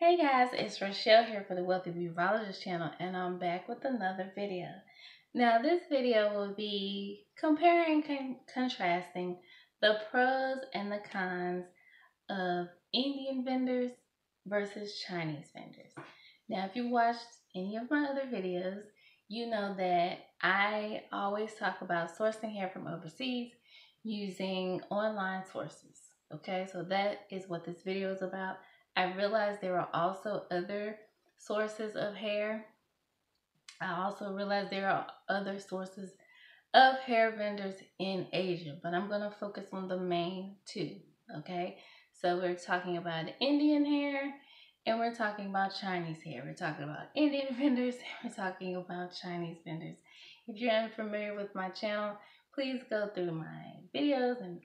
Hey guys, it's Rochelle here for the Wealthy Beautyologist channel, and I'm back with another video. Now, this video will be comparing and contrasting the pros and the cons of Indian vendors versus Chinese vendors. Now, if you watched any of my other videos, you know that I always talk about sourcing hair from overseas using online sources. Okay, so that is what this video is about. I realized there are also other sources of hair. I also realized there are other sources of hair vendors in Asia, but I'm going to focus on the main two. Okay, so we're talking about Indian hair and we're talking about Chinese hair. We're talking about Indian vendors and we're talking about Chinese vendors. If you're unfamiliar with my channel, please go through my videos and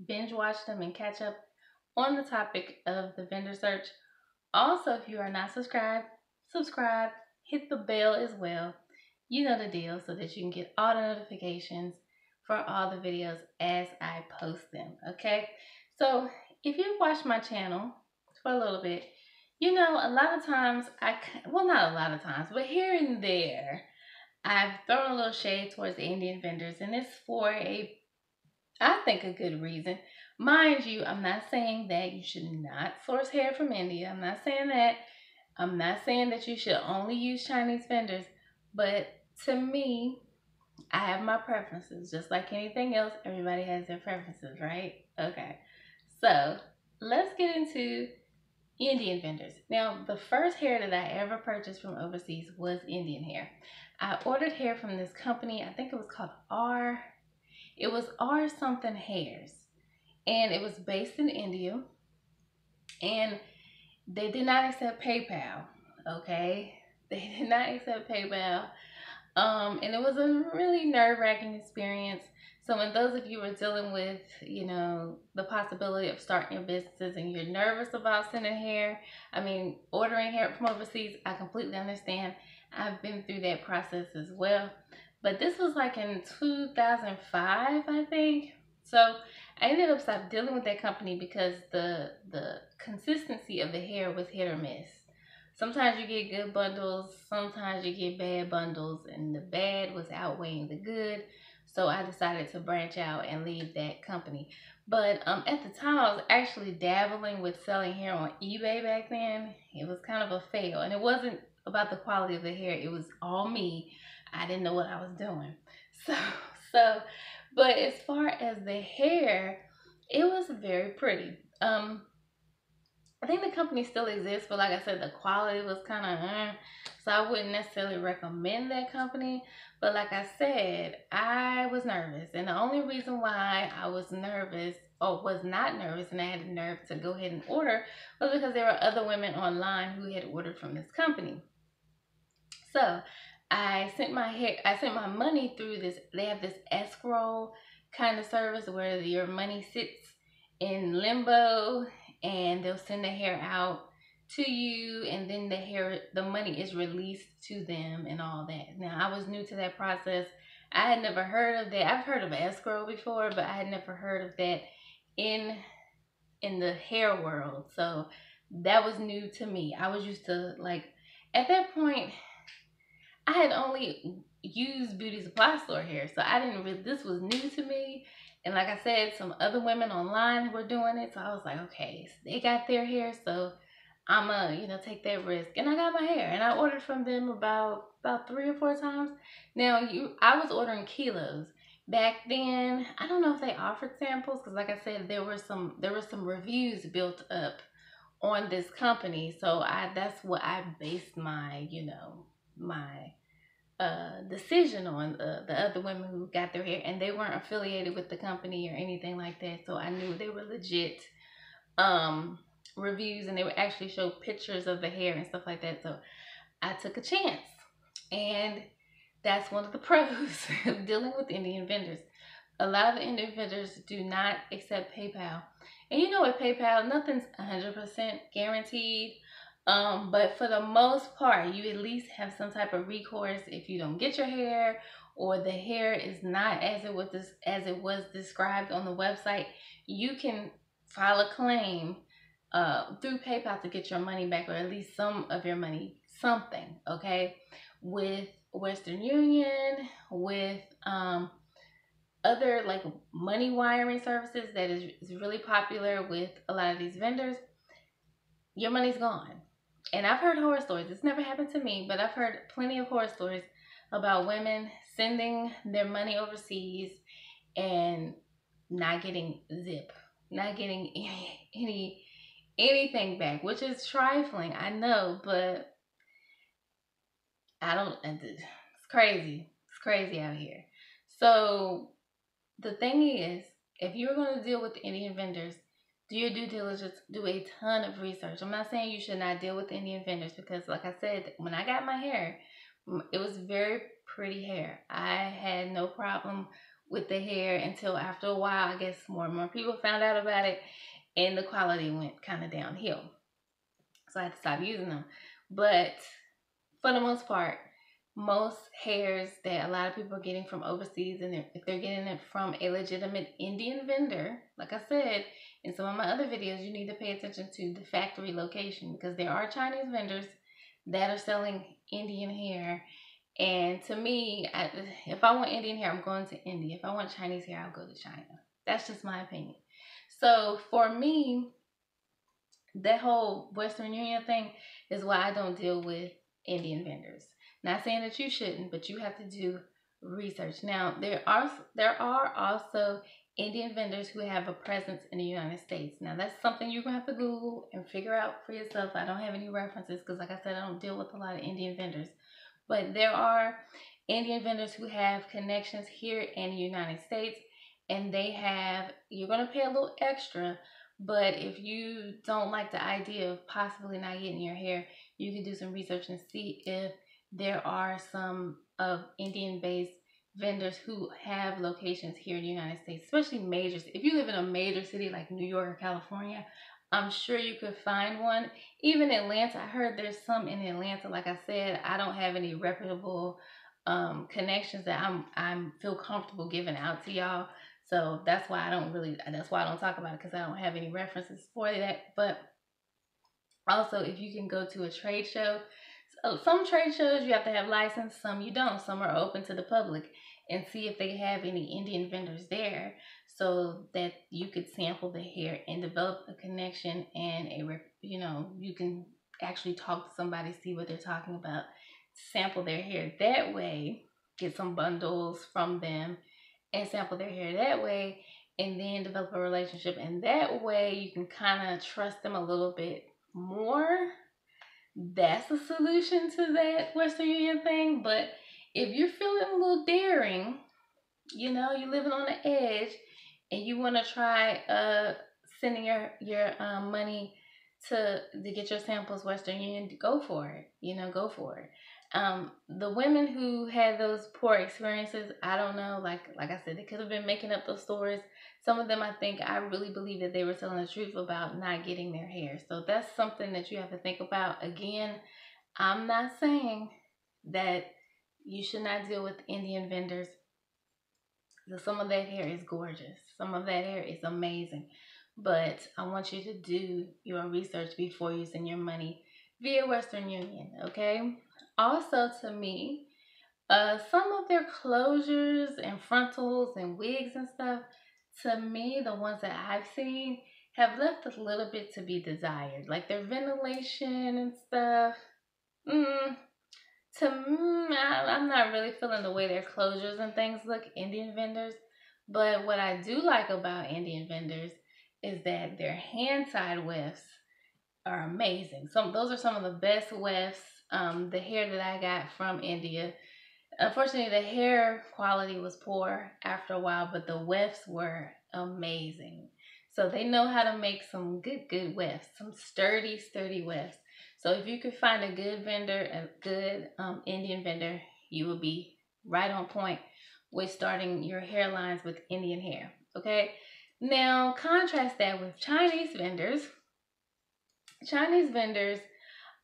binge watch them and catch up on the topic of the vendor search. Also, if you are not subscribed, subscribe, hit the bell as well. You know the deal, so that you can get all the notifications for all the videos as I post them, okay? So if you've watched my channel for a little bit, you know a lot of times well, not a lot of times, but here and there, I've thrown a little shade towards the Indian vendors, and it's for I think a good reason. Mind you, I'm not saying that you should not source hair from India. I'm not saying that. I'm not saying that you should only use Chinese vendors. But to me, I have my preferences. Just like anything else, everybody has their preferences, right? Okay. So let's get into Indian vendors. Now, the first hair that I ever purchased from overseas was Indian hair. I ordered hair from this company. I think it was called It was R something hairs, and it was based in India, and they did not accept PayPal. Okay, they did not accept PayPal, and it was a really nerve-wracking experience. So when those of you are dealing with, the possibility of starting your businesses and you're nervous about sending hair, ordering hair from overseas, I completely understand. I've been through that process as well. But this was like in 2005, I think. So I ended up stopped dealing with that company because the consistency of the hair was hit or miss. Sometimes you get good bundles, sometimes you get bad bundles, and the bad was outweighing the good. So I decided to branch out and leave that company. But at the time, I was actually dabbling with selling hair on eBay back then. It was kind of a fail, and it wasn't about the quality of the hair. It was all me. I didn't know what I was doing. So, so, but as far as the hair, it was very pretty. I think the company still exists, but like I said, the quality was kind of, so I wouldn't necessarily recommend that company. But like I said, I was nervous, and the only reason why I was nervous or was not nervous and I had the nerve to go ahead and order was because there were other women online who had ordered from this company. So I sent my money through this. They have this escrow kind of service where your money sits in limbo, and they'll send the hair out to you, and then the money is released to them and all that. Now, I was new to that process. I had never heard of that. I've heard of escrow before, but I had never heard of that in the hair world. So that was new to me. I was used to, like, at that point, I had only used beauty supply store hair, so I didn't really, this was new to me. And like I said, some other women online were doing it, so I was like, okay, so they got their hair, so I'ma, take that risk. And I got my hair, and I ordered from them about 3 or 4 times. Now, I was ordering kilos. Back then, I don't know if they offered samples, because like I said, there were some reviews built up on this company, so that's what I based my, my decision on the other women who got their hair, and they weren't affiliated with the company or anything like that, so I knew they were legit reviews, and they would actually show pictures of the hair and stuff like that. So I took a chance, and that's one of the pros of dealing with Indian vendors. A lot of Indian vendors do not accept PayPal, and with PayPal, nothing's 100% guaranteed. But for the most part, you at least have some type of recourse if you don't get your hair, or the hair is not as it was described on the website. You can file a claim through PayPal to get your money back, or at least some of your money, something, okay? With Western Union, with other like money wiring services that is really popular with a lot of these vendors, your money's gone. And I've heard horror stories. It's never happened to me, but I've heard plenty of horror stories about women sending their money overseas and not getting zip, not getting anything back, which is trifling, I know, but I don't. It's crazy. It's crazy out here. So the thing is, if you're going to deal with Indian vendors, do your due diligence, do a ton of research. I'm not saying you should not deal with Indian vendors because, like I said, when I got my hair, it was very pretty hair. I had no problem with the hair until after a while, I guess more and more people found out about it and the quality went kind of downhill. So I had to stop using them. But for the most part, most hairs that a lot of people are getting from overseas, and if they're getting it from a legitimate Indian vendor, like I said in some of my other videos, you need to pay attention to the factory location because there are Chinese vendors that are selling Indian hair. And to me, if I want Indian hair, I'm going to India. If I want Chinese hair, I'll go to China. That's just my opinion. So for me, that whole Western Union thing is why I don't deal with Indian vendors. Not saying that you shouldn't, but you have to do research. Now, there are also Indian vendors who have a presence in the United States. Now, that's something you're gonna have to Google and figure out for yourself. I don't have any references because, like I said, I don't deal with a lot of Indian vendors. But there are Indian vendors who have connections here in the United States, and you're gonna pay a little extra, but if you don't like the idea of possibly not getting your hair, you can do some research and see if there are some of Indian based vendors who have locations here in the United States, especially majors. If you live in a major city like New York or California, I'm sure you could find one. Even Atlanta, I heard there's some in Atlanta. Like I said, I don't have any reputable connections that I'm feel comfortable giving out to y'all. So that's why I don't talk about it because I don't have any references for that. But also, if you can go to a trade show, some trade shows you have to have license, some you don't. Some are open to the public, and see if they have any Indian vendors there so that you could sample the hair and develop a connection and you can actually talk to somebody, see what they're talking about, sample their hair that way, get some bundles from them and sample their hair that way, and then develop a relationship. And that way you can kind of trust them a little bit more. That's the solution to that Western Union thing. But if you're feeling a little daring, you're living on the edge, and you want to try sending your money to get your samples Western Union, go for it. Go for it. The women who had those poor experiences, I don't know. Like I said, they could have been making up those stories. Some of them, I really believe that they were telling the truth about not getting their hair. So that's something that you have to think about. Again, I'm not saying that you should not deal with Indian vendors. Some of that hair is gorgeous. Some of that hair is amazing. But I want you to do your research before you send your money via Western Union, okay? Also, to me, some of their closures and frontals and wigs and stuff, to me, the ones that I've seen have left a little bit to be desired. Like their ventilation and stuff. I'm not really feeling the way their closures and things look, Indian vendors. But what I do like about Indian vendors is that their hand-tied wefts are amazing. Those are some of the best wefts. The hair that I got from India. Unfortunately, the hair quality was poor after a while, but the wefts were amazing. So they know how to make some good wefts, some sturdy wefts. So if you could find a good vendor, a good Indian vendor, you will be right on point with starting your hairlines with Indian hair. Okay. Now contrast that with Chinese vendors. Chinese vendors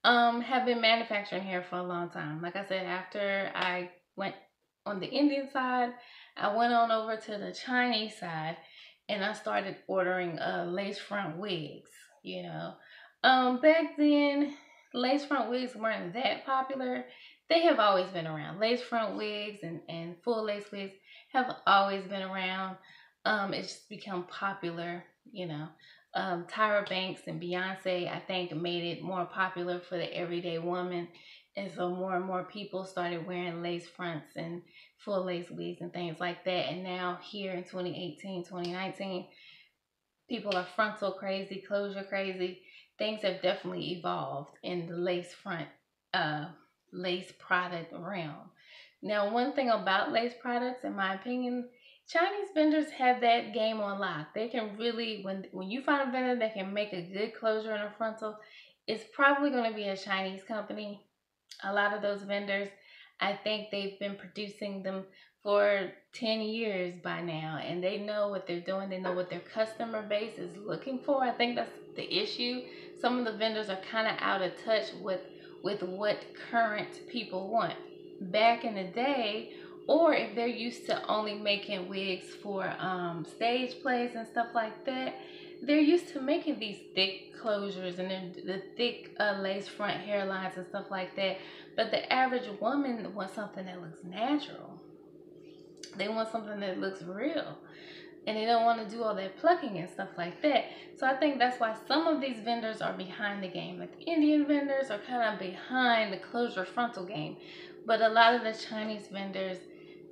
have been manufacturing hair for a long time. Like I said, after I went on the Indian side, I went on over to the Chinese side, and I started ordering lace front wigs. you know. Back then, lace front wigs weren't that popular. They have always been around. Lace front wigs and full lace wigs have always been around. It's just become popular, you know. Tyra Banks and Beyonce, I think, made it more popular for the everyday woman. And so more and more people started wearing lace fronts and full lace wigs and things like that. And now here in 2018, 2019, people are frontal crazy, closure crazy. Things have definitely evolved in the lace front, uh, lace product realm. Now, one thing about lace products, in my opinion, Chinese vendors have that game on lock. They can really, when you find a vendor that can make a good closure in a frontal, it's probably going to be a Chinese company. A lot of those vendors, I think they've been producing them for 10 years by now, and they know what they're doing. They know what their customer base is looking for. I think that's the issue. Some of the vendors are kind of out of touch with what current people want. Back in the day, or if they're used to only making wigs for stage plays and stuff like that, they're used to making these thick closures and the thick lace front hairlines and stuff like that. But the average woman wants something that looks natural. They want something that looks real. And they don't want to do all that plucking and stuff like that. So I think that's why some of these vendors are behind the game. Like the Indian vendors are kind of behind the closure frontal game. But a lot of the Chinese vendors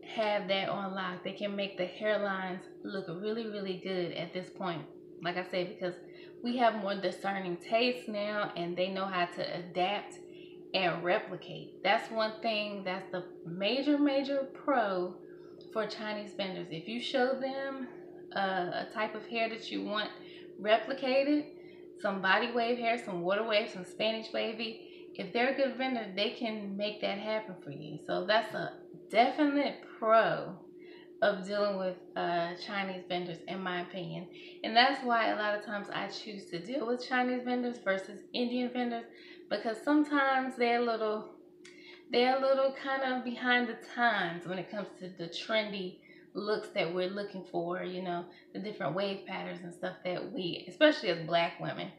have that on lock. They can make the hairlines look really, really good at this point. Like I said, because we have more discerning tastes now, and they know how to adapt and replicate. That's one thing that's the major pro for Chinese vendors. If you show them a type of hair that you want replicated, some body wave hair, some water wave, some Spanish wavy, if they're a good vendor, they can make that happen for you. So that's a definite pro of dealing with Chinese vendors, in my opinion. And that's why a lot of times I choose to deal with Chinese vendors versus Indian vendors, because sometimes they're a little kind of behind the times when it comes to the trendy looks that we're looking for, you know, the different wave patterns and stuff that we, especially as black women,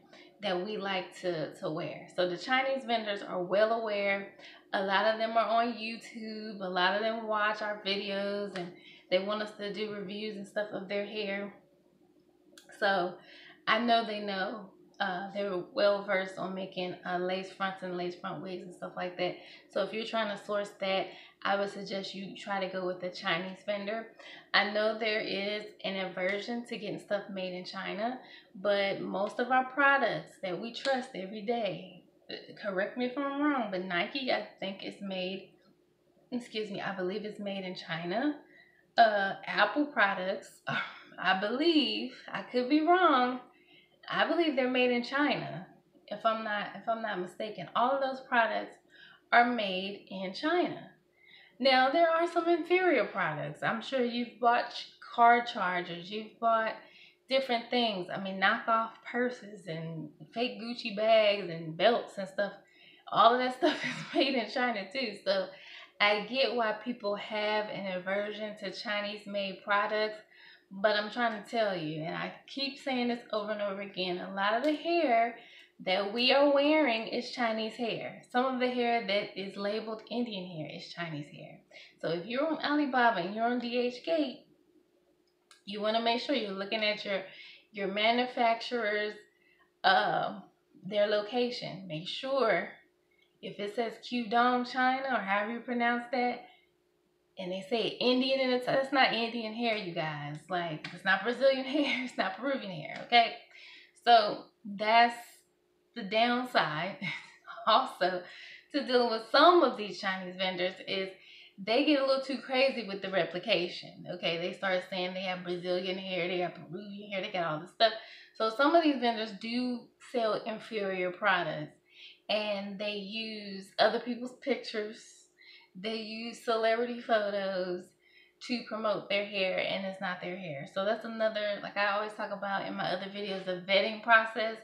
that we like to wear. So the Chinese vendors are well aware. A lot of them are on YouTube. A lot of them watch our videos and they want us to do reviews and stuff of their hair. So I know they know. They're well versed on making lace fronts and lace front wigs and stuff like that. So if you're trying to source that, I would suggest you try to go with a Chinese vendor. I know there is an aversion to getting stuff made in China, but most of our products that we trust every day, correct me if I'm wrong, but Nike, I think is made, excuse me, I believe it's made in China. Apple products, I believe, I could be wrong, I believe they're made in China. If I'm not mistaken, all of those products are made in China. Now there are some inferior products. I'm sure you've bought car chargers, you've bought different things. I mean, knockoff purses and fake Gucci bags and belts and stuff. All of that stuff is made in China too. So I get why people have an aversion to Chinese made products, but I'm trying to tell you, and I keep saying this over and over again, a lot of the hair that we are wearing is Chinese hair. Some of the hair that is labeled Indian hair is Chinese hair. So if you're on Alibaba and you're on DHgate, you want to make sure you're looking at your manufacturer's their location. Make sure if it says Qdong China or however you pronounce that, and they say Indian in it, that's not Indian hair, you guys. Like, it's not Brazilian hair, it's not Peruvian hair, okay? So that's the downside also to dealing with some of these Chinese vendors is they get a little too crazy with the replication, okay? They start saying they have Brazilian hair, they have Peruvian hair, they got all this stuff. So some of these vendors do sell inferior products, and they use other people's pictures. They use celebrity photos to promote their hair, and it's not their hair. So that's another, like I always talk about in my other videos, the vetting process.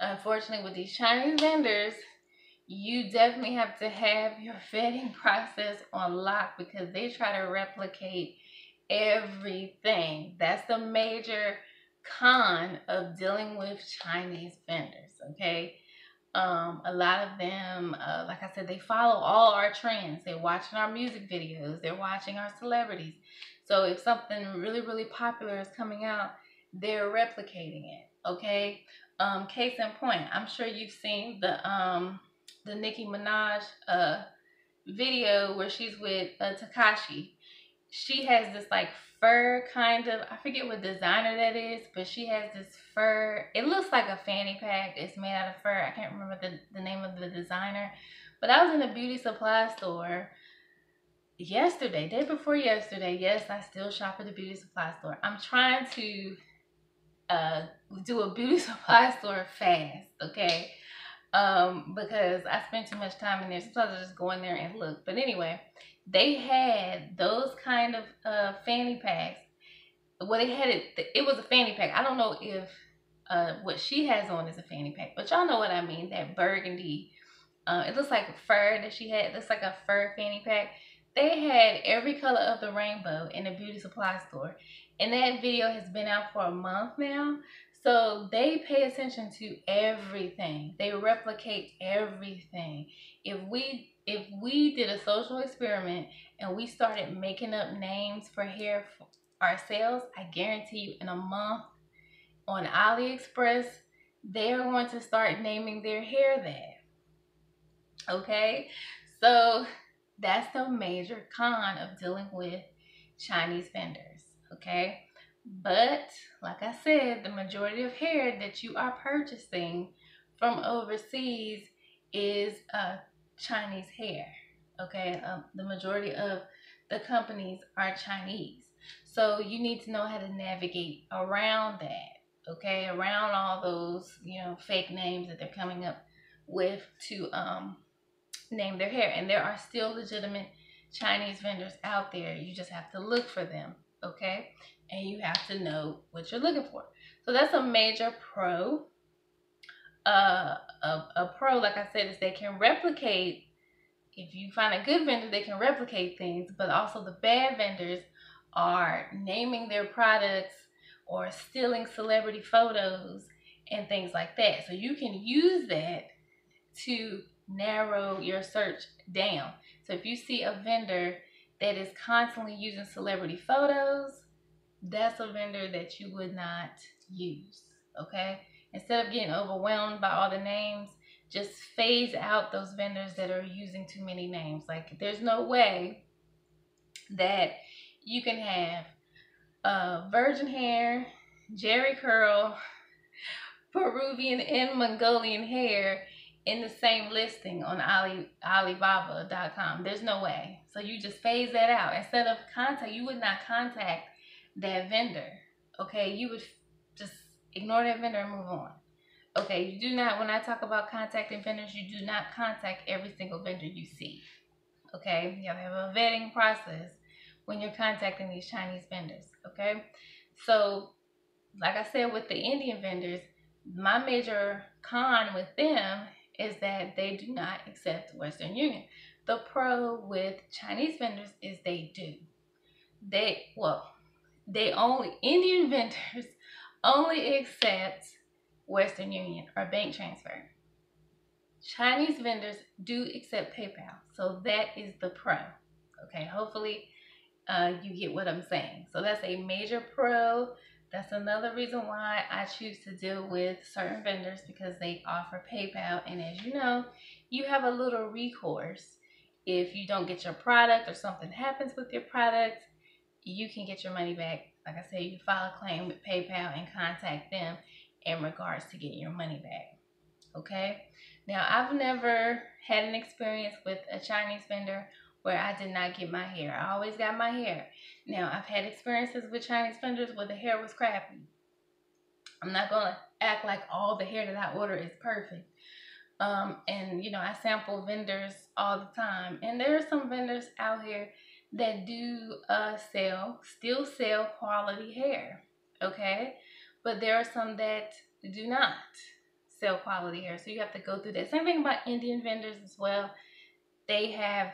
Unfortunately, with these Chinese vendors, you definitely have to have your vetting process on lock because they try to replicate everything. That's the major con of dealing with Chinese vendors, okay? A lot of them, like I said, they follow all our trends. They're watching our music videos. They're watching our celebrities. So if something really, really popular is coming out, they're replicating it. Okay. Case in point, I'm sure you've seen the Nicki Minaj video where she's with Takashi. She has this like fur kind of, I forget what designer that is, but she has this fur. It looks like a fanny pack. It's made out of fur. I can't remember the name of the designer. But I was in a beauty supply store yesterday, day before yesterday. Yes, I still shop at the beauty supply store. I'm trying to do a beauty supply store fast, okay? Because I spent too much time in there. Sometimes I just go in there and look. But anyway, they had those kind of fanny packs. Well, they had it. It was a fanny pack. I don't know if what she has on is a fanny pack, but y'all know what I mean. That burgundy. It looks like fur that she had. It looks like a fur fanny pack. They had every color of the rainbow in a beauty supply store, and that video has been out for a month now. So they pay attention to everything. They replicate everything. If we did a social experiment and we started making up names for hair ourselves, I guarantee you in a month on AliExpress, they're going to start naming their hair that. Okay? So that's the major con of dealing with Chinese vendors. Okay? But like I said, the majority of hair that you are purchasing from overseas is Chinese hair. Okay? The majority of the companies are Chinese. So you need to know how to navigate around that, okay? Around all those, fake names that they're coming up with to name their hair. And there are still legitimate Chinese vendors out there. You just have to look for them, okay? And you have to know what you're looking for. So that's a major pro. A pro, like I said, is they can replicate. If you find a good vendor, they can replicate things, but also the bad vendors are naming their products or stealing celebrity photos and things like that. So you can use that to narrow your search down. So if you see a vendor that is constantly using celebrity photos, that's a vendor that you would not use, okay? Instead of getting overwhelmed by all the names, just phase out those vendors that are using too many names. Like, there's no way that you can have virgin hair, Jerry curl, Peruvian and Mongolian hair in the same listing on Alibaba.com. There's no way. So you just phase that out. Instead of you would not contact that vendor. Okay, you would just ignore that vendor and move on. Okay, you do not, when I talk about contacting vendors, you do not contact every single vendor you see. Okay, you have to have a vetting process when you're contacting these Chinese vendors. Okay, so like I said, with the Indian vendors, my major con with them is that they do not accept Western Union. The pro with Chinese vendors is they do. Indian vendors only accept Western Union or bank transfer. Chinese vendors do accept PayPal. So that is the pro. Okay, hopefully you get what I'm saying. So that's a major pro. That's another reason why I choose to deal with certain vendors, because they offer PayPal. And as you know, you have a little recourse. If you don't get your product or something happens with your product, you can get your money back. Like I said, you file a claim with PayPal and contact them in regards to getting your money back. Okay? Now, I've never had an experience with a Chinese vendor where I did not get my hair. I always got my hair. Now, I've had experiences with Chinese vendors where the hair was crappy. I'm not going to act like all the hair that I order is perfect. And, I sample vendors all the time. And there are some vendors out here that do still sell quality hair. Okay? But there are some that do not sell quality hair. So you have to go through that. Same thing about Indian vendors as well. They have,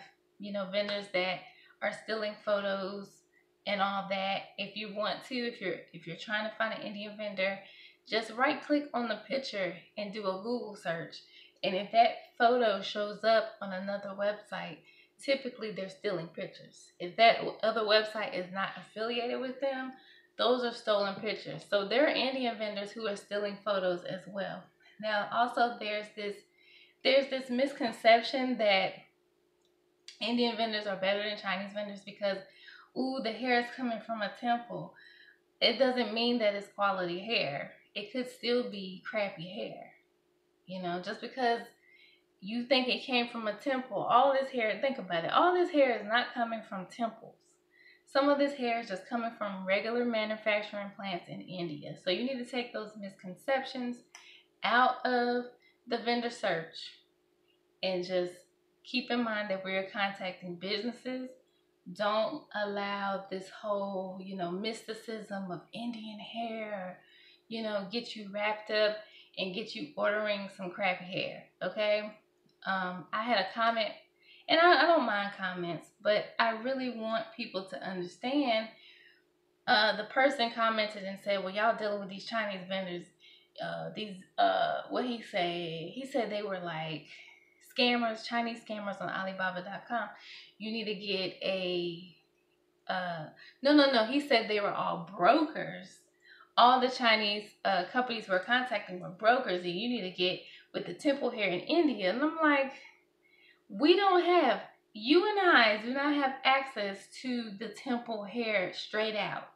vendors that are stealing photos and all that. If you want to, if you're trying to find an Indian vendor, just right click on the picture and do a Google search. And if that photo shows up on another website, typically they're stealing pictures. If that other website is not affiliated with them, those are stolen pictures. So there are Indian vendors who are stealing photos as well. Now, also there's this misconception that Indian vendors are better than Chinese vendors because, ooh, the hair is coming from a temple. It doesn't mean that it's quality hair. It could still be crappy hair. You know, just because you think it came from a temple, all this hair, think about it, all this hair is not coming from temples. Some of this hair is just coming from regular manufacturing plants in India. So you need to take those misconceptions out of the vendor search and just keep in mind that we're contacting businesses. Don't allow this whole, mysticism of Indian hair, get you wrapped up and get you ordering some crappy hair, okay? I had a comment, and I don't mind comments, but I really want people to understand. The person commented and said, well, y'all dealing with these Chinese vendors, what he say? He said they were like scammers, Chinese scammers on Alibaba.com. You need to get a, no. He said they were all brokers. All the Chinese companies we're contacting were brokers, and you need to get with the temple hair in India. And I'm like, you and I do not have access to the temple hair straight out.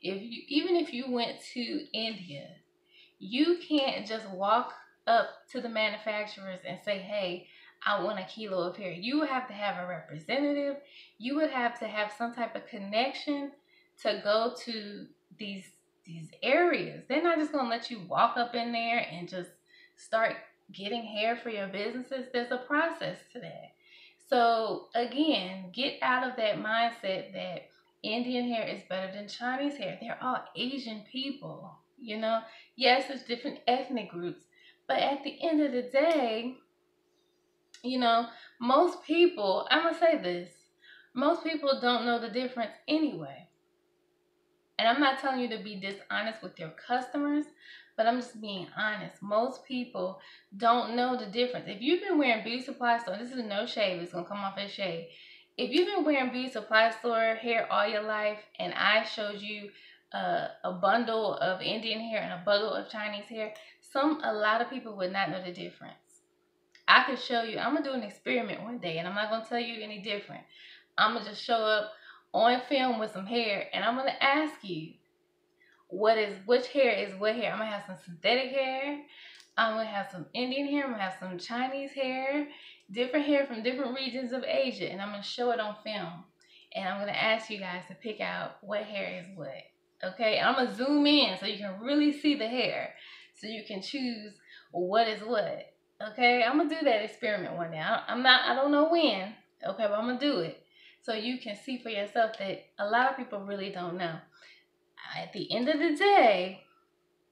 Even if you went to India, you can't just walk up to the manufacturers and say, hey, I want a kilo of hair. You would have to have a representative. You would have to have some type of connection to go to these areas. They're not just going to let you walk up in there and just start getting hair for your businesses. There's a process to that. So again, get out of that mindset that Indian hair is better than Chinese hair. They're all Asian people, Yes, there's different ethnic groups, but at the end of the day, most people, I'm going to say this, most people don't know the difference anyway. And I'm not telling you to be dishonest with your customers, but I'm just being honest. Most people don't know the difference. If you've been wearing beauty supply store, this is no shade, it's going to come off as shade. If you've been wearing beauty supply store hair all your life, and I showed you a bundle of Indian hair and a bundle of Chinese hair, a lot of people would not know the difference. I could show you. I'm going to do an experiment one day, and I'm not going to tell you any different. I'm going to just show up on film with some hair, and I'm going to ask you which hair is what hair. I'm going to have some synthetic hair. I'm going to have some Indian hair. I'm going to have some Chinese hair, different hair from different regions of Asia, and I'm going to show it on film. And I'm going to ask you guys to pick out what hair is what. Okay? I'm going to zoom in so you can really see the hair, so you can choose what is what. Okay? I'm going to do that experiment one day. I don't know when. Okay? But I'm going to do it so you can see for yourself that a lot of people really don't know. At the end of the day,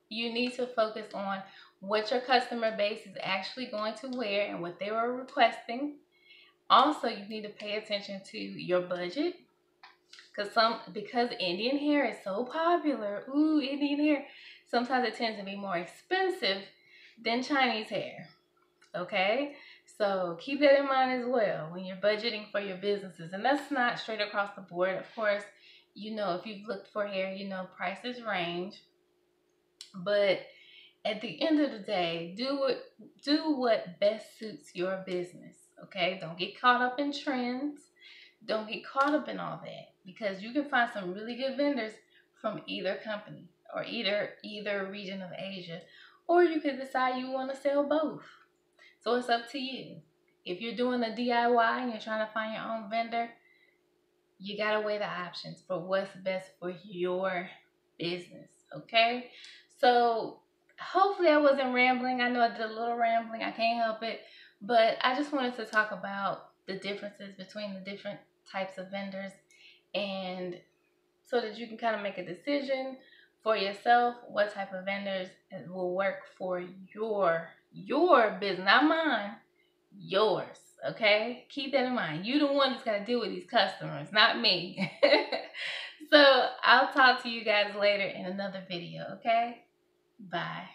you need to focus on what your customer base is actually going to wear and what they were requesting. Also, you need to pay attention to your budget, because Indian hair is so popular. Ooh, Indian hair. Sometimes it tends to be more expensive than Chinese hair. Okay? So keep that in mind as well when you're budgeting for your businesses. And that's not straight across the board. Of course, if you've looked for hair, prices range. But at the end of the day, do what best suits your business. Okay? Don't get caught up in trends. Don't get caught up in all that, because you can find some really good vendors from either company or either region of Asia, or you could decide you want to sell both. So it's up to you. If you're doing a DIY and you're trying to find your own vendor, you got to weigh the options for what's best for your business, okay? So hopefully I wasn't rambling. I know I did a little rambling. I can't help it. But I just wanted to talk about the differences between the different types of vendors, and so that you can kind of make a decision for yourself what type of vendors will work for your business, not mine, yours. Okay, keep that in mind. You the one that's got to deal with these customers, not me. So I'll talk to you guys later in another video, okay? Bye.